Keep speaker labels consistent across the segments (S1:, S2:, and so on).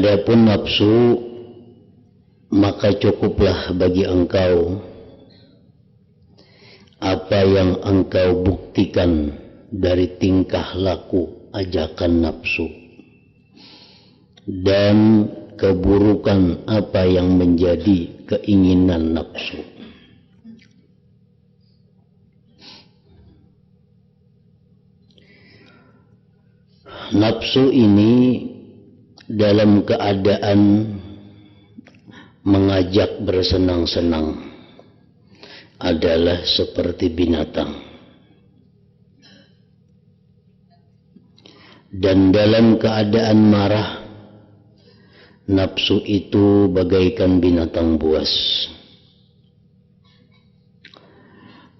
S1: Adapun nafsu, maka cukuplah bagi engkau apa yang engkau buktikan dari tingkah laku ajakan nafsu dan keburukan apa yang menjadi keinginan nafsu. Nafsu ini dalam keadaan mengajak bersenang-senang adalah seperti binatang, dan dalam keadaan marah nafsu itu bagaikan binatang buas.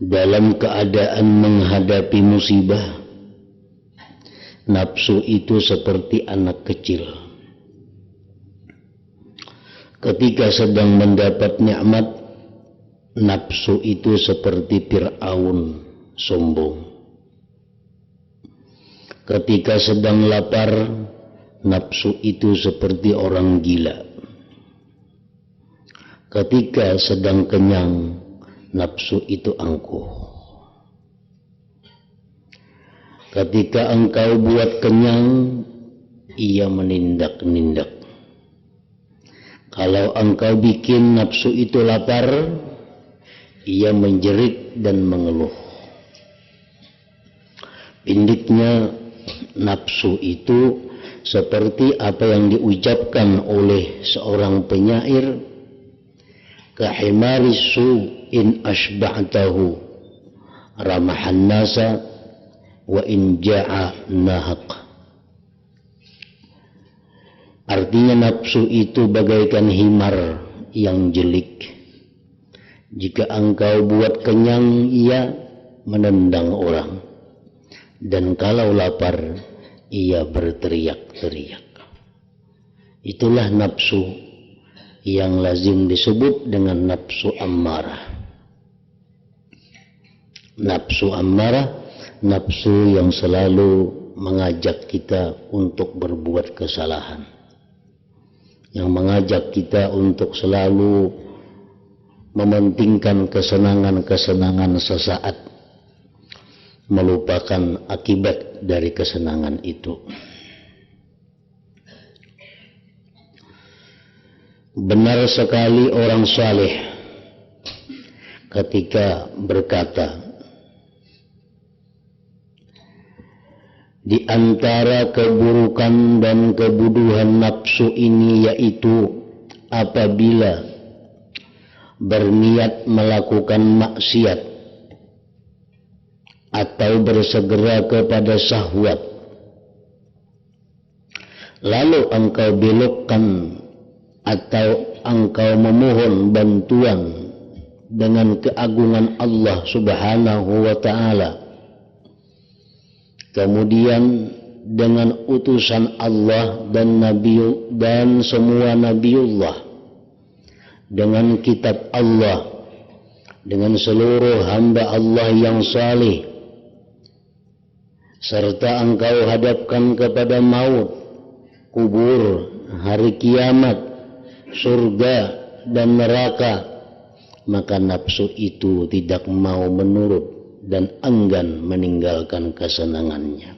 S1: Dalam keadaan menghadapi musibah, nafsu itu seperti anak kecil. Ketika sedang mendapat nikmat, nafsu itu seperti Fir'aun, sombong. Ketika sedang lapar, nafsu itu seperti orang gila. Ketika sedang kenyang, nafsu itu angkuh. Ketika engkau buat kenyang, ia menindak-nindak. Kalau engkau bikin nafsu itu lapar, ia menjerit dan mengeluh. Pindiknya, nafsu itu seperti apa yang diucapkan oleh seorang penyair, kahimari su in ashba'tahu ramahan nasa wa in ja'a nahaq. Artinya nafsu itu bagaikan himar yang jelik. Jika engkau buat kenyang, ia menendang orang, dan kalau lapar ia berteriak-teriak. Itulah nafsu yang lazim disebut dengan nafsu ammarah. Nafsu ammarah, nafsu yang selalu mengajak kita untuk berbuat kesalahan, yang mengajak kita untuk selalu mementingkan kesenangan-kesenangan sesaat, melupakan akibat dari kesenangan itu. Benar sekali orang saleh ketika berkata, di antara keburukan dan kebodohan nafsu ini yaitu apabila berniat melakukan maksiat atau bersegera kepada syahwat, lalu engkau belokkan atau engkau memohon bantuan dengan keagungan Allah Subhanahu wa ta'ala, kemudian dengan utusan Allah dan Nabi dan semua Nabiullah, dengan kitab Allah, dengan seluruh hamba Allah yang saleh, serta engkau hadapkan kepada maut, kubur, hari kiamat, surga dan neraka, maka nafsu itu tidak mau menurut dan enggan meninggalkan kesenangannya.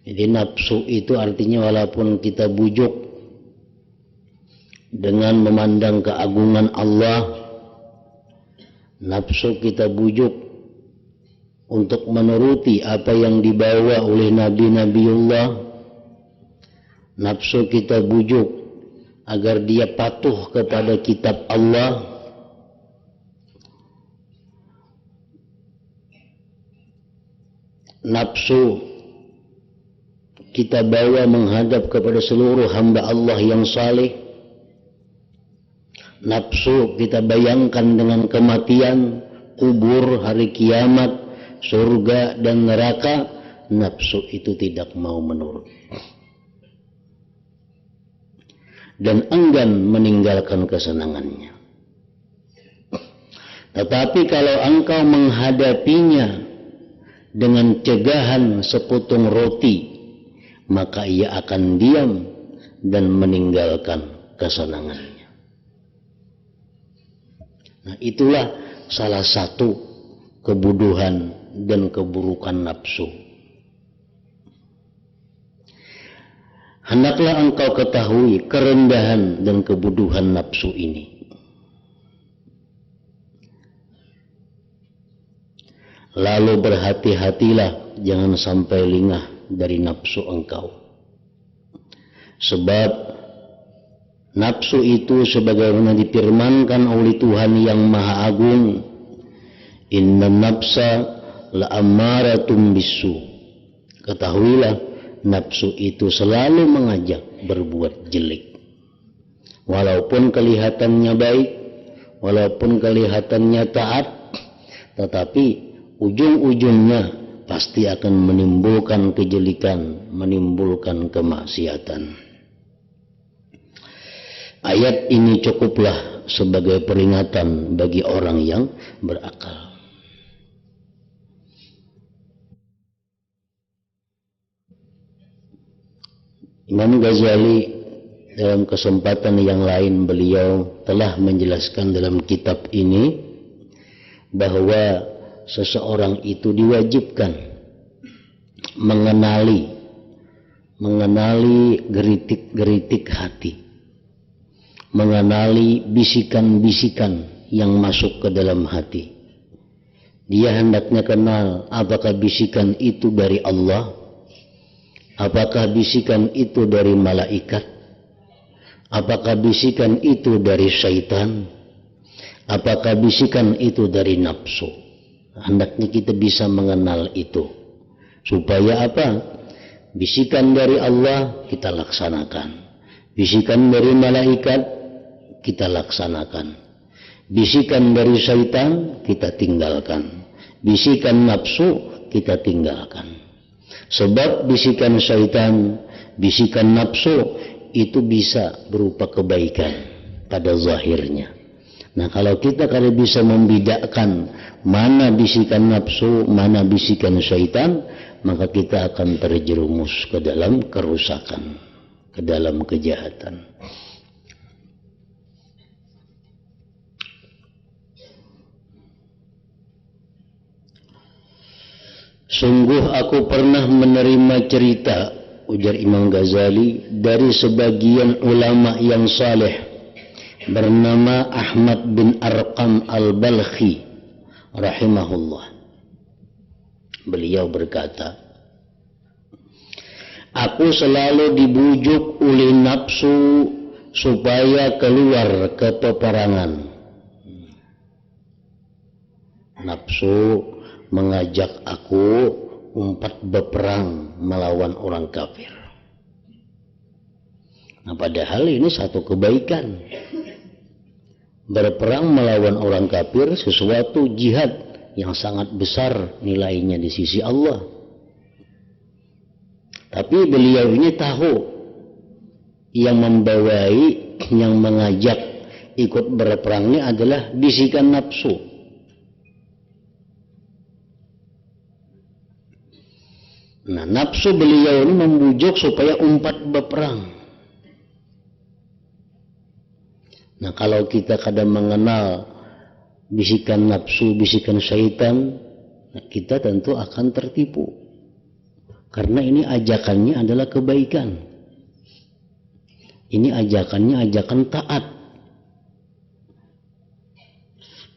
S1: Jadi nafsu itu artinya walaupun kita bujuk dengan memandang keagungan Allah, nafsu kita bujuk untuk menuruti apa yang dibawa oleh Nabi-Nabiullah, nafsu kita bujuk agar dia patuh kepada kitab Allah, nafsu kita bawa menghadap kepada seluruh hamba Allah yang saleh, nafsu kita bayangkan dengan kematian, kubur, hari kiamat, surga dan neraka, nafsu itu tidak mau menurut dan enggan meninggalkan kesenangannya. Tetapi kalau engkau menghadapinya dengan cegahan seputung roti, maka ia akan diam dan meninggalkan kesenangannya. Nah, itulah salah satu kebodohan dan keburukan nafsu. Hendaklah engkau ketahui kerendahan dan kebodohan nafsu ini. Lalu berhati-hatilah jangan sampai lengah dari nafsu engkau. Sebab nafsu itu sebagaimana difirmankan oleh Tuhan yang Maha Agung, inna nafsa la'ammaratun bisu. Ketahuilah nafsu itu selalu mengajak berbuat jelek. Walaupun kelihatannya baik, walaupun kelihatannya taat, tetapi ujung-ujungnya pasti akan menimbulkan kejelekan, menimbulkan kemaksiatan. Ayat ini cukuplah sebagai peringatan bagi orang yang berakal. Imam Ghazali dalam kesempatan yang lain beliau telah menjelaskan dalam kitab ini bahwa seseorang itu diwajibkan mengenali geritik-geritik hati, mengenali bisikan-bisikan yang masuk ke dalam hati. Dia hendaknya kenal apakah bisikan itu dari Allah, apakah bisikan itu dari malaikat, apakah bisikan itu dari syaitan, apakah bisikan itu dari nafsu. Hendaknya kita bisa mengenal itu. Supaya apa? Bisikan dari Allah kita laksanakan. Bisikan dari malaikat kita laksanakan. Bisikan dari syaitan kita tinggalkan. Bisikan nafsu kita tinggalkan. Sebab bisikan syaitan, bisikan nafsu itu bisa berupa kebaikan pada zahirnya. Nah, kalau kita bisa membedakan mana bisikan nafsu, mana bisikan syaitan, maka kita akan terjerumus ke dalam kerusakan, ke dalam kejahatan. Sungguh aku pernah menerima cerita, ujar Imam Ghazali, dari sebagian ulama yang saleh bernama Ahmad bin Arqam al-Balkhi rahimahullah. Beliau berkata, aku selalu dibujuk oleh nafsu supaya keluar ke peperangan. Nafsu mengajak aku umpat berperang melawan orang kafir. Nah, padahal ini satu kebaikan. Berperang melawan orang kafir sesuatu jihad yang sangat besar nilainya di sisi Allah. Tapi beliau ini tahu yang membawai, yang mengajak ikut berperang ini adalah bisikan nafsu. Nah, nafsu beliau ini membujuk supaya umpat berperang. Nah, kalau kita kadang mengenal bisikan nafsu, bisikan syaitan, nah kita tentu akan tertipu. Karena ini ajakannya adalah kebaikan. Ini ajakannya ajakan taat.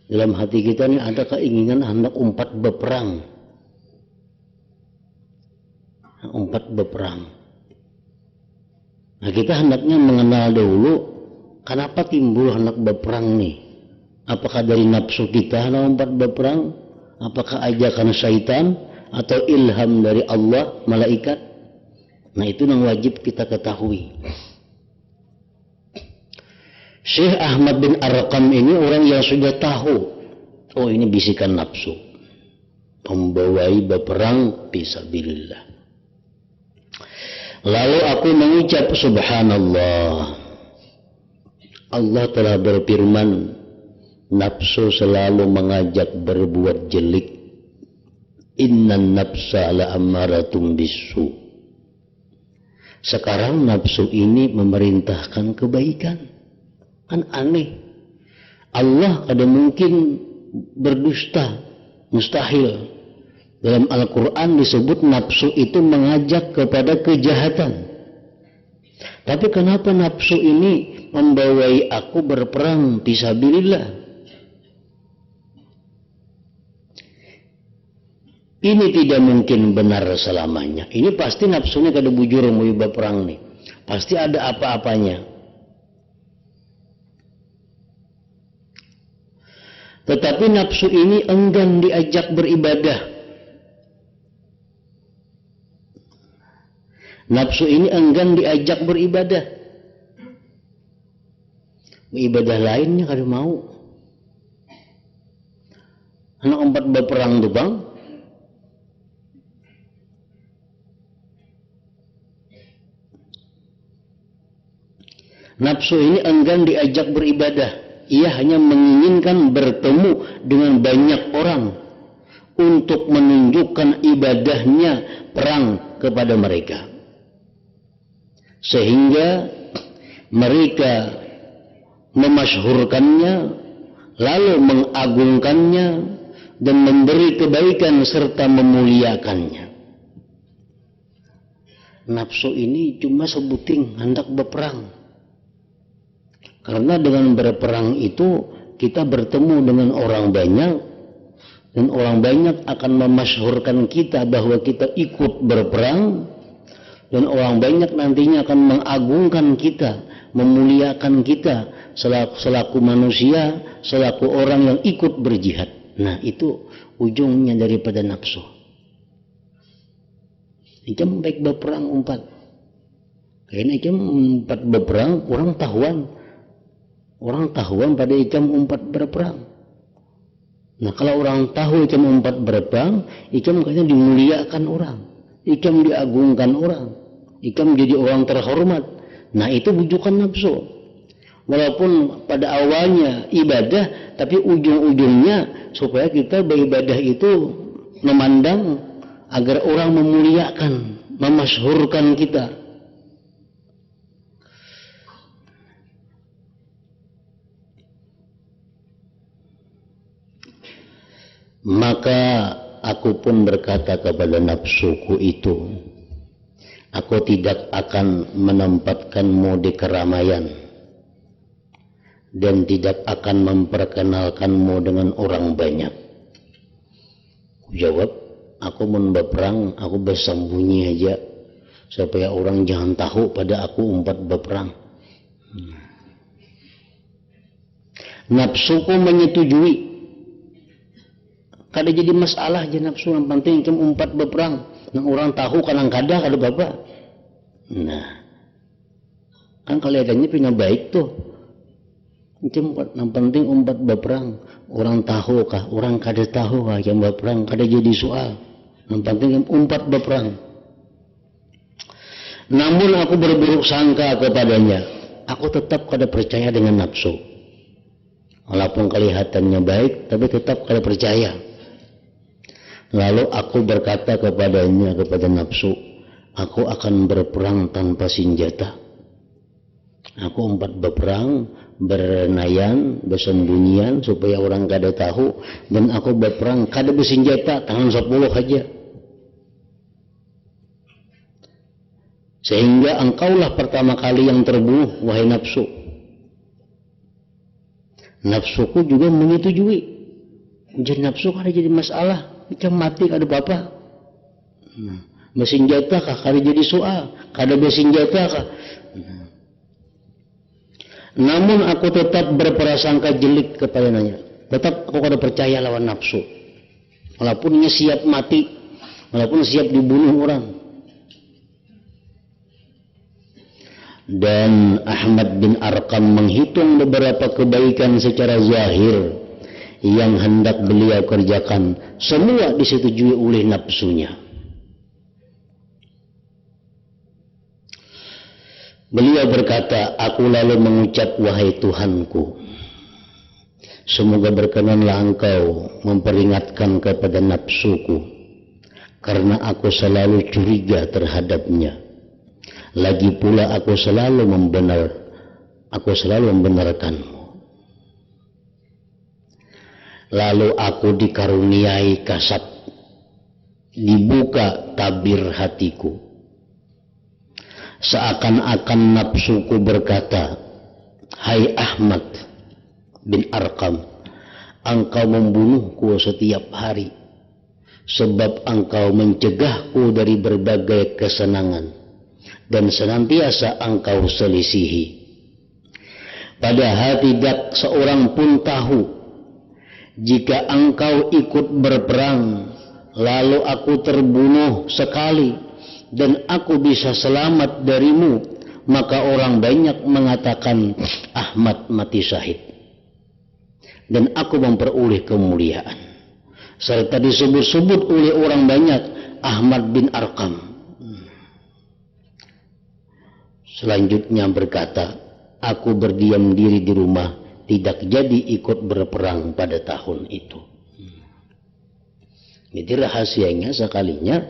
S1: Dalam hati kita ini ada keinginan hendak umpat berperang. Umpat berperang. Nah, kita hendaknya mengenal dahulu kenapa timbul hendak berperang nih? Apakah dari nafsu kita hendak umpat berperang? Apakah ajakan syaitan atau ilham dari Allah, malaikat? Nah, itu yang wajib kita ketahui. Syekh Ahmad bin Arqam ini orang yang sudah tahu, oh ini bisikan nafsu, membawai berperang fisabilillah. Lalu aku mengucap subhanallah. Allah telah berfirman, nafsu selalu mengajak berbuat jelek. Innan nafsa la'ammaratun bisu. Sekarang nafsu ini memerintahkan kebaikan. Kan aneh. Allah kada mungkin berdusta, mustahil. Dalam Al-Quran disebut nafsu itu mengajak kepada kejahatan. Tapi kenapa nafsu ini membawai aku berperang fisabilillah? Ini tidak mungkin benar selamanya. Ini pasti nafsunya kada bujur mau berperang nih. Pasti ada apa-apanya. Tetapi nafsu ini enggan diajak beribadah. Nafsu ini enggan diajak beribadah. Ibadah lainnya kada mau. Anak 4 berperang tuh bang. Nafsu ini enggan diajak beribadah. Ia hanya menginginkan bertemu dengan banyak orang untuk menunjukkan ibadahnya perang kepada mereka. Sehingga mereka memasyhurkannya, lalu mengagungkannya dan memberi kebaikan serta memuliakannya. Nafsu ini cuma sebuting hendak berperang. Karena dengan berperang itu kita bertemu dengan orang banyak, dan orang banyak akan memasyhurkan kita bahwa kita ikut berperang, dan orang banyak nantinya akan mengagungkan kita, memuliakan kita selaku manusia, selaku orang yang ikut berjihad. Nah, itu ujungnya daripada nafsu. Ikam baik berperang 4. Kayaknya ikam 4 berperang, orang tahuan pada ikam 4 berperang. Nah, kalau orang tahu ikam 4 berperang, ikam kayaknya dimuliakan orang, ikam diagungkan orang, ikam jadi orang terhormat. Nah, itu bujukan nafsu. Walaupun pada awalnya ibadah, tapi ujung-ujungnya supaya kita beribadah itu memandang agar orang memuliakan, memasyhurkan kita. Maka aku pun berkata kepada nafsuku itu, aku tidak akan menempatkanmu di keramaian dan tidak akan memperkenalkanmu dengan orang banyak. Jawab, aku mau berperang, aku bersembunyi aja supaya orang jangan tahu pada aku 4 berperang. Nafsuku menyetujui. Kada jadi masalah je nafsu, yang penting cuma 4 berperang. Yang orang tahu kadang-kadang kada apa-apa. Nah, kan kelihatannya punya baik tuh. Cuma yang penting 4 berperang. Orang tahu kah? Orang kada tahu kah yang berperang? Kada jadi soal. Yang penting 4 berperang. Namun aku berburuk sangka kepadanya. Aku tetap kada percaya dengan nafsu. Walaupun kelihatannya baik, tapi tetap kada percaya. Lalu aku berkata kepadanya, kepada nafsu, aku akan berperang tanpa senjata. Aku 4 berperang, bernayan, bersembunyian supaya orang kada tahu, dan aku berperang kada bersenjata, tangan 10 aja. Sehingga engkaulah pertama kali yang terbunuh, wahai nafsu. Nafsuku juga menyetujui. Jadi nafsu kada jadi masalah. Macam mati kada apa-apa. Bersenjata kah? Kada jadi soal. Kada bersenjata kah? Namun aku tetap berprasangka jelek kepadanya. Tetap aku kada percaya lawan nafsu. Walaupun ia siap mati, walaupun siap dibunuh orang. Dan Ahmad bin Arqam menghitung beberapa kebaikan secara zahir yang hendak beliau kerjakan, semua disetujui oleh nafsunya. Beliau berkata, aku lalu mengucap, wahai Tuhanku, semoga berkenanlah engkau memperingatkan kepada nafsuku, karena aku selalu curiga terhadapnya. Lagi pula aku selalu membenarkanmu. Lalu aku dikaruniai kasab, dibuka tabir hatiku. Seakan-akan nafsuku berkata, hai Ahmad bin Arqam, engkau membunuhku setiap hari, sebab engkau mencegahku dari berbagai kesenangan, dan senantiasa engkau selisihi. Padahal tidak seorang pun tahu, jika engkau ikut berperang, lalu aku terbunuh sekali, dan aku bisa selamat darimu, maka orang banyak mengatakan Ahmad mati syahid, dan aku memperoleh kemuliaan, serta disebut-sebut oleh orang banyak Ahmad bin Arqam. Selanjutnya berkata, aku berdiam diri di rumah, tidak jadi ikut berperang pada tahun itu. Jadi rahasianya sekalinya,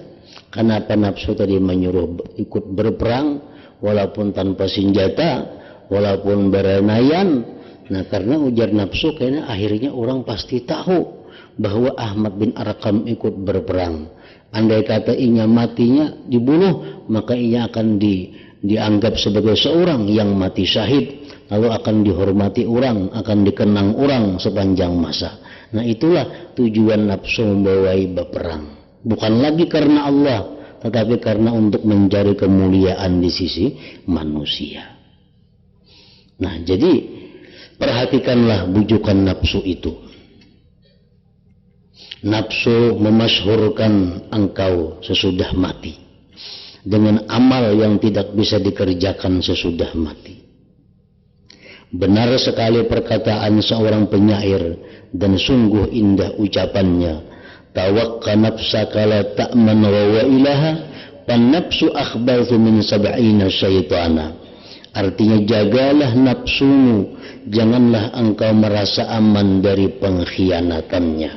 S1: kenapa nafsu tadi menyuruh ikut berperang, walaupun tanpa senjata, walaupun berenaian. Nah, karena ujar nafsu, karena akhirnya orang pasti tahu bahwa Ahmad bin Arqam ikut berperang. Andai kata inya matinya dibunuh, maka ia akan dianggap sebagai seorang yang mati syahid, lalu akan dihormati orang, akan dikenang orang sepanjang masa. Nah, itulah tujuan nafsu membawai berperang. Bukan lagi karena Allah, tetapi karena untuk mencari kemuliaan di sisi manusia. Nah, jadi perhatikanlah bujukan nafsu itu. Nafsu memasyhurkan engkau sesudah mati dengan amal yang tidak bisa dikerjakan sesudah mati. Benar sekali perkataan seorang penyair, dan sungguh indah ucapannya, tawakka nafsaka la ta'man wa ilaha, pan nafsu akhbathu min sab'ina syaitana. Artinya, jagalah nafsumu, janganlah engkau merasa aman dari pengkhianatannya,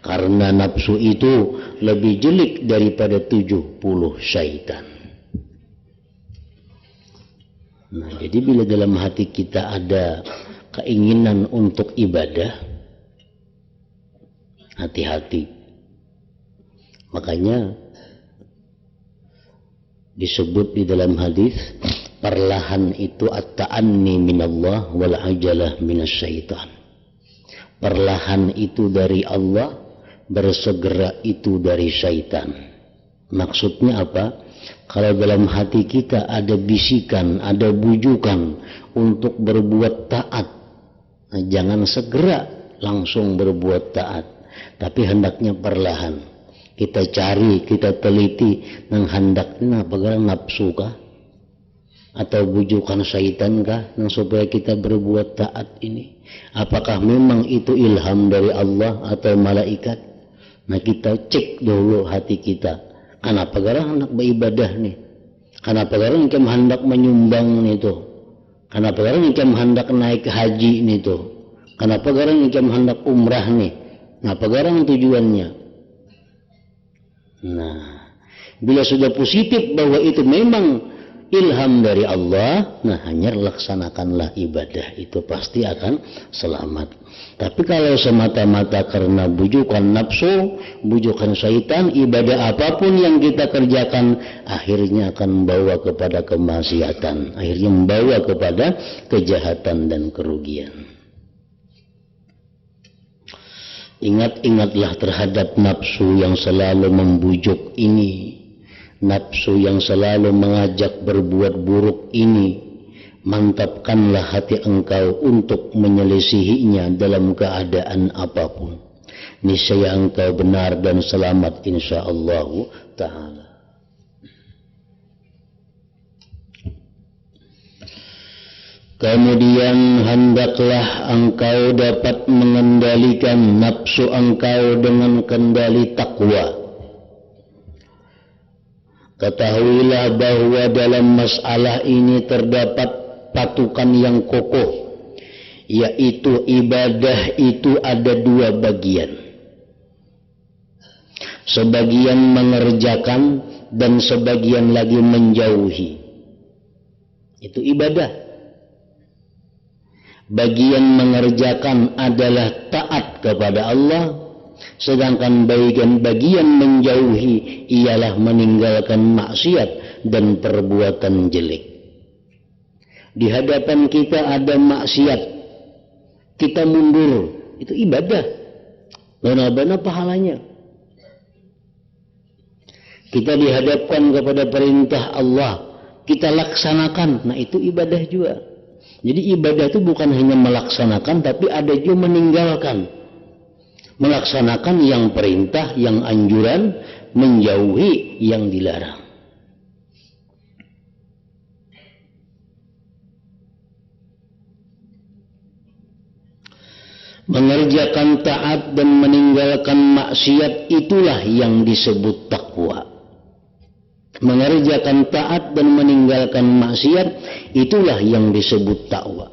S1: karena nafsu itu lebih jelek daripada 70 syaitan. Nah, jadi bila dalam hati kita ada keinginan untuk ibadah, hati-hati. Makanya disebut di dalam hadis, perlahan itu at-ta'anni minallah wal ajalah minasyaitan. Perlahan itu dari Allah, bersegera itu dari syaitan. Maksudnya apa? Kalau dalam hati kita ada bisikan, ada bujukan untuk berbuat taat, nah, jangan segera langsung berbuat taat, tapi hendaknya perlahan. Kita cari, kita teliti, nang hendaknya apakah nafsu kah? Atau bujukan syaitan kah? Nang supaya kita berbuat taat ini. Apakah memang itu ilham dari Allah atau malaikat? Nah, kita cek dulu hati kita. Kenapa garang hendak beribadah nih? Kenapa garang ikam hendak menyumbang nih tuh? Kenapa garang ikam hendak naik haji nih tuh? Kenapa garang ikam hendak umrah nih? Kenapa garang tujuannya? Nah, bila sudah positif bahwa itu memang ilham dari Allah, nah hanya laksanakanlah ibadah, itu pasti akan selamat. Tapi kalau semata-mata karena bujukan nafsu, bujukan syaitan, ibadah apapun yang kita kerjakan akhirnya akan membawa kepada kemaksiatan, akhirnya membawa kepada kejahatan dan kerugian. Ingat-ingatlah terhadap nafsu yang selalu membujuk ini, nafsu yang selalu mengajak berbuat buruk ini. Mantapkanlah hati engkau untuk menyelisihinya dalam keadaan apapun. Niscaya engkau benar dan selamat insyaallah ta'ala. Kemudian hendaklah engkau dapat mengendalikan nafsu engkau dengan kendali takwa. Ketahuilah bahwa dalam masalah ini terdapat patukan yang kokoh, yaitu ibadah itu ada dua bagian. Sebagian mengerjakan dan sebagian lagi menjauhi. Itu ibadah. Bagian mengerjakan adalah taat kepada Allah, sedangkan bagian menjauhi ialah meninggalkan maksiat dan perbuatan jelek. Di hadapan kita ada maksiat, kita mundur, itu ibadah. Benar-benar pahalanya. Kita dihadapkan kepada perintah Allah, kita laksanakan, nah itu ibadah juga. Jadi ibadah itu bukan hanya melaksanakan, tapi ada juga meninggalkan. Melaksanakan yang perintah, yang anjuran, menjauhi yang dilarang. Mengerjakan taat dan meninggalkan maksiat itulah yang disebut takwa. Mengerjakan taat dan meninggalkan maksiat itulah yang disebut takwa.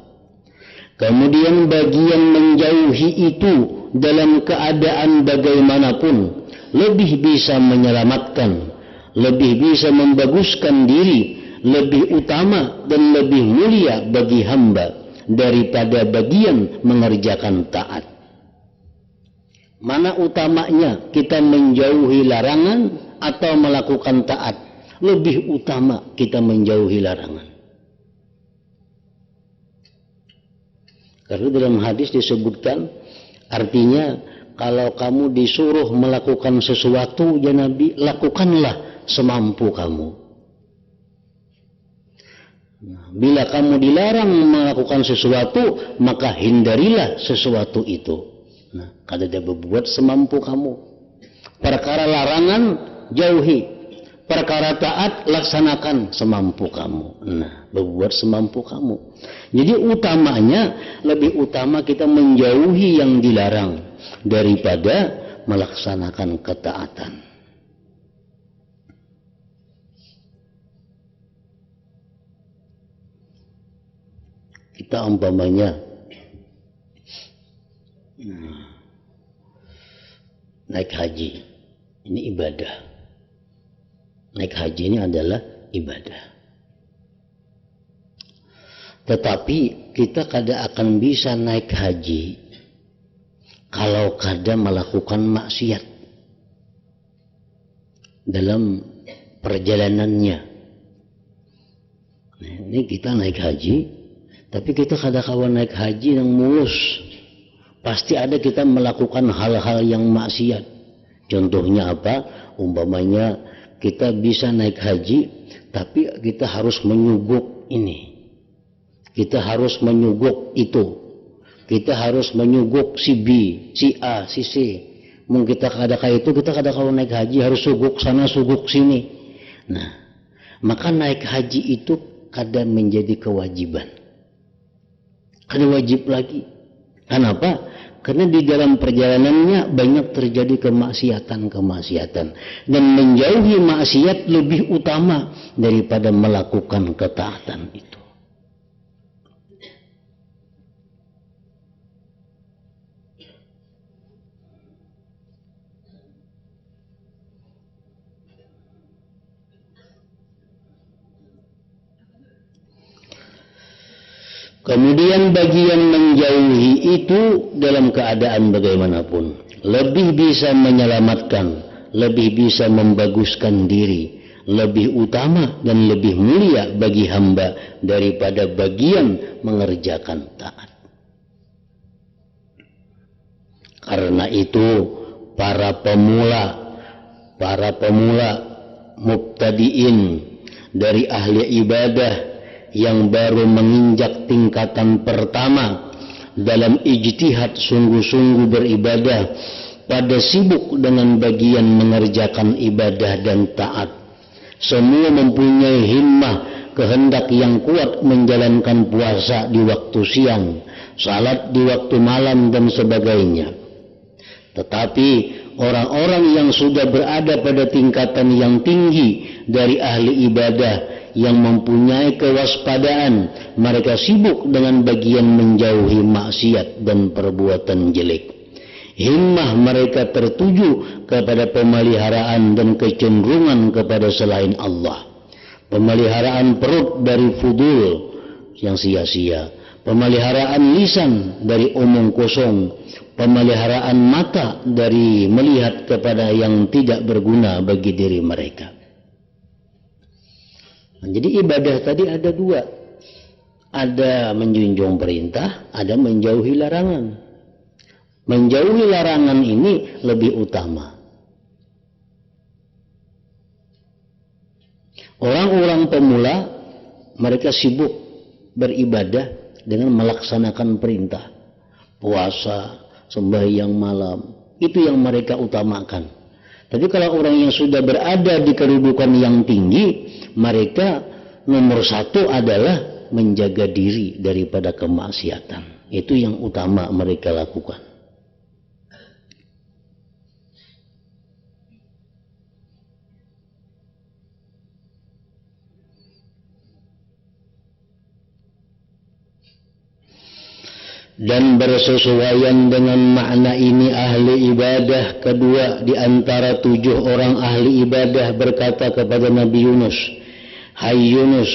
S1: Kemudian bagian menjauhi itu dalam keadaan bagaimanapun lebih bisa menyelamatkan, lebih bisa membaguskan diri, lebih utama dan lebih mulia bagi hamba daripada bagian mengerjakan taat. Mana utamanya, kita menjauhi larangan atau melakukan taat? Lebih utama kita menjauhi larangan. Karena dalam hadis disebutkan, artinya kalau kamu disuruh melakukan sesuatu, ya Nabi, lakukanlah semampu kamu. Nah, bila kamu dilarang melakukan sesuatu, maka hindarilah sesuatu itu. Nah, kada ada berbuat semampu kamu. Perkara larangan jauhi, perkara taat laksanakan semampu kamu. Nah, berbuat semampu kamu. Jadi utamanya, lebih utama kita menjauhi yang dilarang daripada melaksanakan ketaatan. Kita umpamanya naik haji, ini ibadah. Naik haji ini adalah ibadah. Tetapi kita kada akan bisa naik haji kalau kada melakukan maksiat dalam perjalanannya. Nah, ini kita naik haji, tapi kita kada kawan naik haji yang mulus. Pasti ada kita melakukan hal-hal yang maksiat. Contohnya apa? Umpamanya kita bisa naik haji, tapi kita harus menyuguk ini. Kita harus menyuguk itu. Kita harus menyuguk si B, si A, si C. Mungkin kita kada kayak itu, kita kada kalau naik haji harus suguk sana, suguk sini. Nah, maka naik haji itu kada menjadi kewajiban. Kada wajib lagi. Kenapa? Karena di dalam perjalanannya banyak terjadi kemaksiatan-kemaksiatan. Dan menjauhi maksiat lebih utama daripada melakukan ketaatan itu. Kemudian bagian menjauhi itu dalam keadaan bagaimanapun lebih bisa menyelamatkan, lebih bisa membaguskan diri, lebih utama dan lebih mulia bagi hamba daripada bagian mengerjakan taat. Karena itu para pemula mubtadiin dari ahli ibadah yang baru menginjak tingkatan pertama dalam ijtihad sungguh-sungguh beribadah, pada sibuk dengan bagian mengerjakan ibadah dan taat. Semua mempunyai himmah, kehendak yang kuat menjalankan puasa di waktu siang, salat di waktu malam dan sebagainya. Tetapi orang-orang yang sudah berada pada tingkatan yang tinggi dari ahli ibadah, yang mempunyai kewaspadaan, mereka sibuk dengan bagian menjauhi maksiat dan perbuatan jelek. Himmah mereka tertuju kepada pemeliharaan dan kecenderungan kepada selain Allah. pemeliharaan perut dari fudul yang sia-sia, pemeliharaan lisan dari omong kosong, pemeliharaan mata dari melihat kepada yang tidak berguna bagi diri mereka. Jadi ibadah tadi ada dua, ada menjunjung perintah, ada menjauhi larangan. Menjauhi larangan ini lebih utama. Orang-orang pemula mereka sibuk beribadah dengan melaksanakan perintah, puasa, sembahyang malam, itu yang mereka utamakan. Tapi kalau orang yang sudah berada di kedudukan yang tinggi, mereka nomor satu adalah menjaga diri daripada kemaksiatan. Itu yang utama mereka lakukan. Dan bersesuaian dengan makna ini ahli ibadah kedua di antara 7 orang ahli ibadah berkata kepada Nabi Yunus, "Hai Yunus,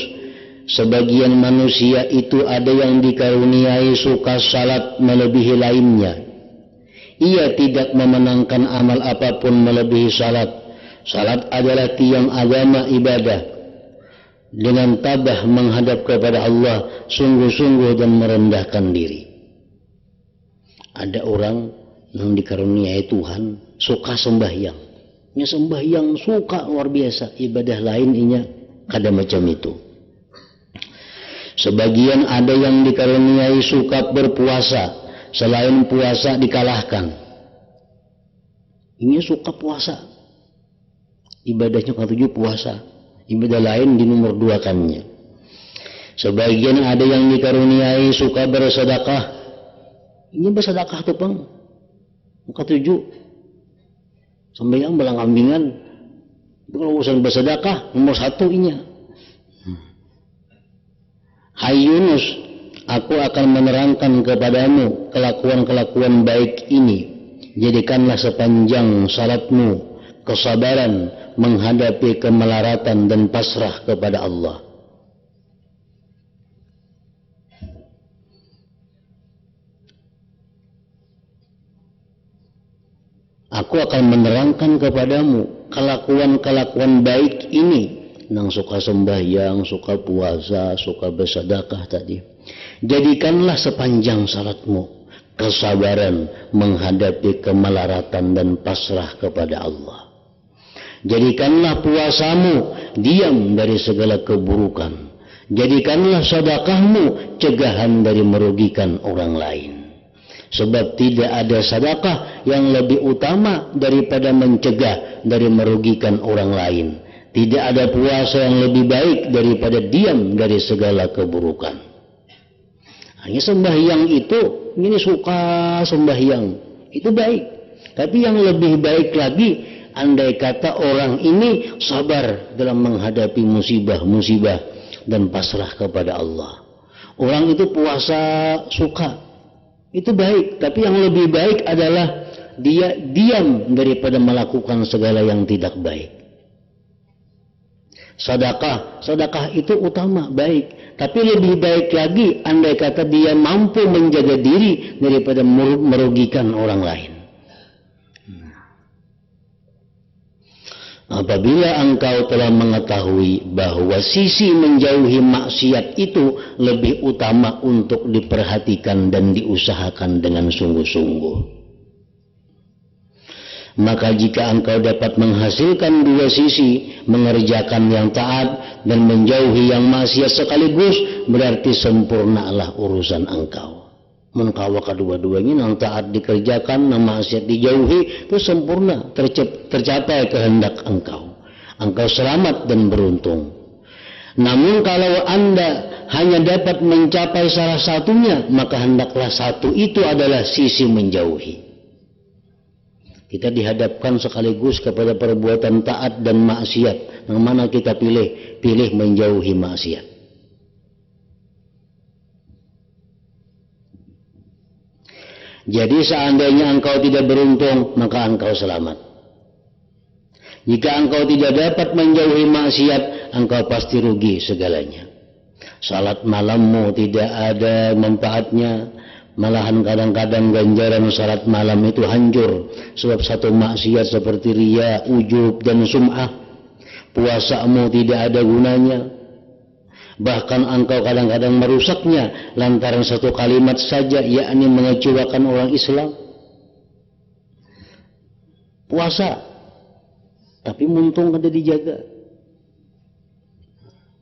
S1: sebagian manusia itu ada yang dikaruniai suka salat melebihi lainnya. Ia tidak memenangkan amal apapun melebihi salat. Salat adalah tiang agama ibadah. Dengan tabah menghadap kepada Allah, sungguh-sungguh dan merendahkan diri." Ada orang yang dikaruniai Tuhan suka sembahyang. Nya sembahyang suka luar biasa, ibadah lain inya kada macam itu. Sebagian ada yang dikaruniai suka berpuasa, selain puasa dikalahkan. Ini suka puasa. Ibadahnya ketujuh puasa, ibadah lain di nomor 2-kannya. Sebagian ada yang dikaruniai suka bersedekah. Ini bersedekah tuh pang, ketujuh. Sembahyang belang ambingan, kalau urusan bersedekah nomor 1 inya. Hai Yunus, aku akan menerangkan kepadamu kelakuan-kelakuan baik ini. Jadikanlah sepanjang salatmu kesabaran menghadapi kemelaratan dan pasrah kepada Allah. Aku akan menerangkan kepadamu kelakuan-kelakuan baik ini. Nang suka sembahyang, suka puasa, suka bersedekah tadi. Jadikanlah sepanjang salatmu kesabaran menghadapi kemelaratan dan pasrah kepada Allah. Jadikanlah puasamu diam dari segala keburukan. Jadikanlah sedekahmu cegahan dari merugikan orang lain. Sebab tidak ada sedekah yang lebih utama daripada mencegah dari merugikan orang lain. Tidak ada puasa yang lebih baik daripada diam dari segala keburukan. Hanya sembahyang itu, ini suka sembahyang, itu baik. Tapi yang lebih baik lagi, andai kata orang ini sabar dalam menghadapi musibah-musibah dan pasrah kepada Allah. Orang itu puasa suka, itu baik, tapi yang lebih baik adalah dia diam daripada melakukan segala yang tidak baik. Sedekah itu utama, baik, tapi lebih baik lagi andai kata dia mampu menjaga diri daripada merugikan orang lain. Apabila engkau telah mengetahui bahwa sisi menjauhi maksiat itu lebih utama untuk diperhatikan dan diusahakan dengan sungguh-sungguh, maka jika engkau dapat menghasilkan dua sisi, mengerjakan yang taat dan menjauhi yang maksiat sekaligus, berarti sempurnalah urusan engkau. Mengkawa kedua-duanya, yang taat dikerjakan, yang maksiat dijauhi, itu sempurna, tercapai kehendak engkau. Engkau selamat dan beruntung. Namun kalau anda hanya dapat mencapai salah satunya, maka hendaklah satu itu adalah sisi menjauhi. Kita dihadapkan sekaligus kepada perbuatan taat dan maksiat. Yang mana kita pilih? Pilih menjauhi maksiat. Jadi seandainya engkau tidak beruntung, maka engkau selamat. Jika engkau tidak dapat menjauhi maksiat, engkau pasti rugi segalanya. Salat malammu tidak ada manfaatnya, malahan kadang-kadang ganjaran salat malam itu hancur sebab satu maksiat seperti riya, ujub dan sum'ah. Puasamu tidak ada gunanya, bahkan engkau kadang-kadang merusaknya lantaran satu kalimat saja, yakni mengecewakan orang Islam. Puasa tapi muntung kada dijaga,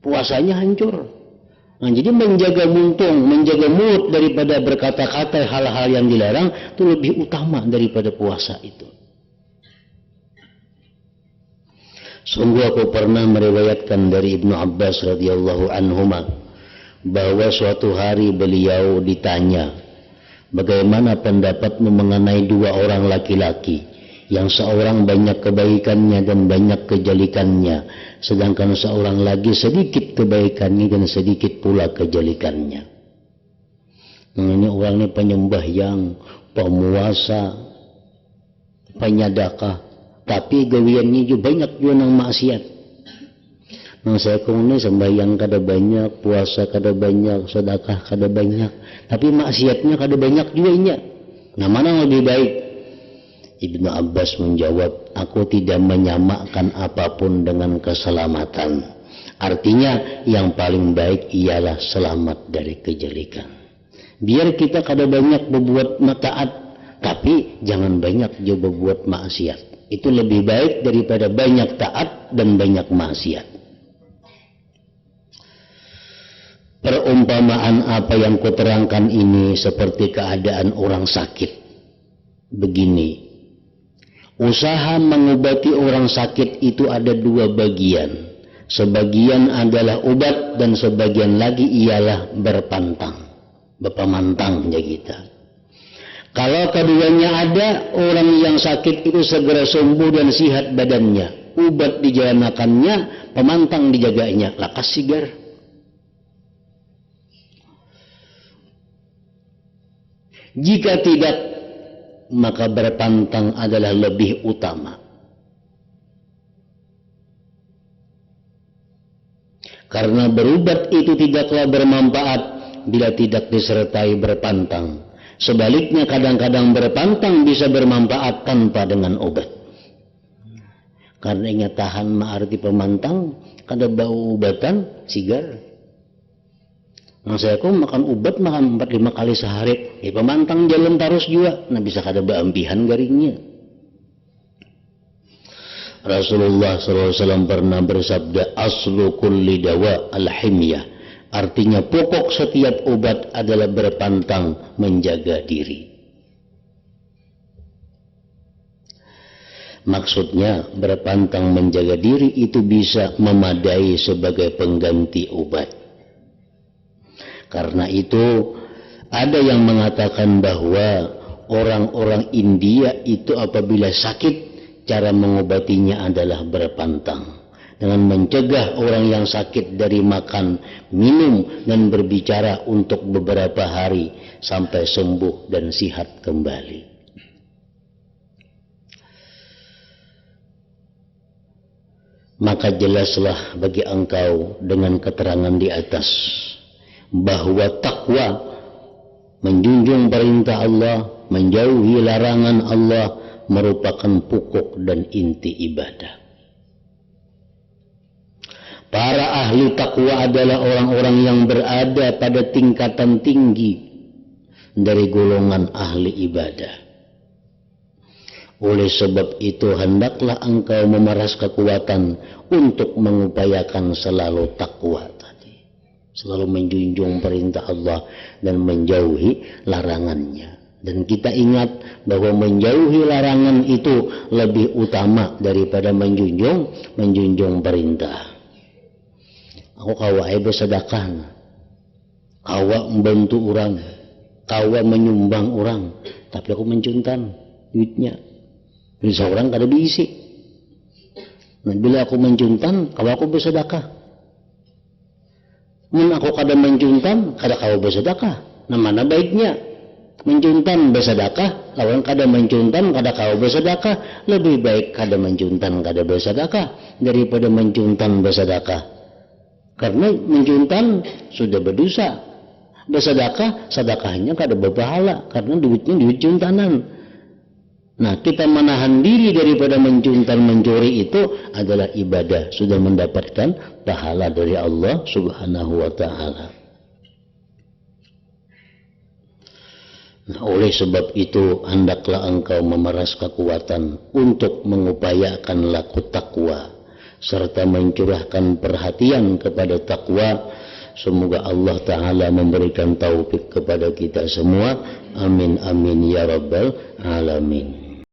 S1: puasanya hancur. Nah, jadi menjaga muntung, menjaga mulut daripada berkata-kata hal-hal yang dilarang itu lebih utama daripada puasa itu. Sungguh aku pernah meriwayatkan dari Ibnu Abbas radhiyallahu anhuma bahwa suatu hari beliau ditanya, bagaimana pendapatmu mengenai dua orang laki-laki yang seorang banyak kebaikannya dan banyak kejelikannya, sedangkan seorang lagi sedikit kebaikannya dan sedikit pula kejelikannya. Nah, ini orang ini penyembah yang pemuasa, penyadakah, tapi gawiannya juga banyak juga nang maksiat. Nah, saya kong ini sembahyang kada banyak, puasa kada banyak, sedekah kada banyak, tapi maksiatnya kada banyak juga nya. Nah, mana yang lebih baik? Ibnu Abbas menjawab, aku tidak menyamakan apapun dengan keselamatan. Artinya yang paling baik ialah selamat dari kejelekan. Biar kita kada banyak berbuat taat, tapi jangan banyak juga berbuat maksiat. Itu lebih baik daripada banyak taat dan banyak maksiat. Perumpamaan apa yang kuterangkan ini seperti keadaan orang sakit. Begini, usaha mengobati orang sakit itu ada dua bagian. Sebagian adalah obat dan sebagian lagi ialah berpantang, berpamantang ya kita. Kalau keduanya ada, orang yang sakit itu segera sembuh dan sihat badannya. Obat dijanakannya, pemantang dijaganya. Lakas sigar. Jika tidak, maka berpantang adalah lebih utama. Karena berobat itu tidaklah bermanfaat bila tidak disertai berpantang. Sebaliknya kadang-kadang berpantang bisa bermanfaat tanpa dengan obat. Karena ingat tahan arti pemantang, kada bau obatan sigar. Nah, saya kok makan obat makan 4-5 kali sehari, pemantang jalan terus juga, nah bisa kada baampihan garingnya. Rasulullah SAW pernah bersabda, aslu kulli dawa al-himyah. Artinya pokok setiap obat adalah berpantang, menjaga diri. Maksudnya berpantang menjaga diri itu bisa memadai sebagai pengganti obat. Karena itu ada yang mengatakan bahwa orang-orang India itu apabila sakit, cara mengobatinya adalah berpantang. Dengan mencegah orang yang sakit dari makan, minum, dan berbicara untuk beberapa hari sampai sembuh dan sihat kembali. Maka jelaslah bagi engkau dengan keterangan di atas bahwa takwa, menjunjung perintah Allah, menjauhi larangan Allah, merupakan pokok dan inti ibadah. Para ahli takwa adalah orang-orang yang berada pada tingkatan tinggi dari golongan ahli ibadah. Oleh sebab itu hendaklah engkau memeras kekuatan untuk mengupayakan selalu takwa tadi. Selalu menjunjung perintah Allah dan menjauhi larangannya. Dan kita ingat bahwa menjauhi larangan itu lebih utama daripada menjunjung perintah. Aku kawai bersedekah, kawa membantu orang, kawa menyumbang orang, tapi aku mencuntan duitnya. Jadi seorang kada diisi. Nah, bila aku mencuntan, kawa aku bersedekah. Mun aku kada mencuntan, kada kawa bersedekah. Nah, mana baiknya? Mencuntan bersedekah, lawan kada mencuntan, kada kawa bersedekah. Lebih baik kada mencuntan, kada bersedekah daripada mencuntan bersedekah. Karena mencuntan sudah berdosa. Bersedekah, sedekahnya kada berpahala karena duitnya duit cuntanan. Nah, kita menahan diri daripada mencuntan, mencuri itu adalah ibadah, sudah mendapatkan pahala dari Allah Subhanahu wa taala. Nah, oleh sebab itu hendaklah engkau memeras kekuatan untuk mengupayakan laku takwa serta mencurahkan perhatian kepada takwa. Semoga Allah Ta'ala memberikan taufik kepada kita semua. Amin amin ya rabbal alamin.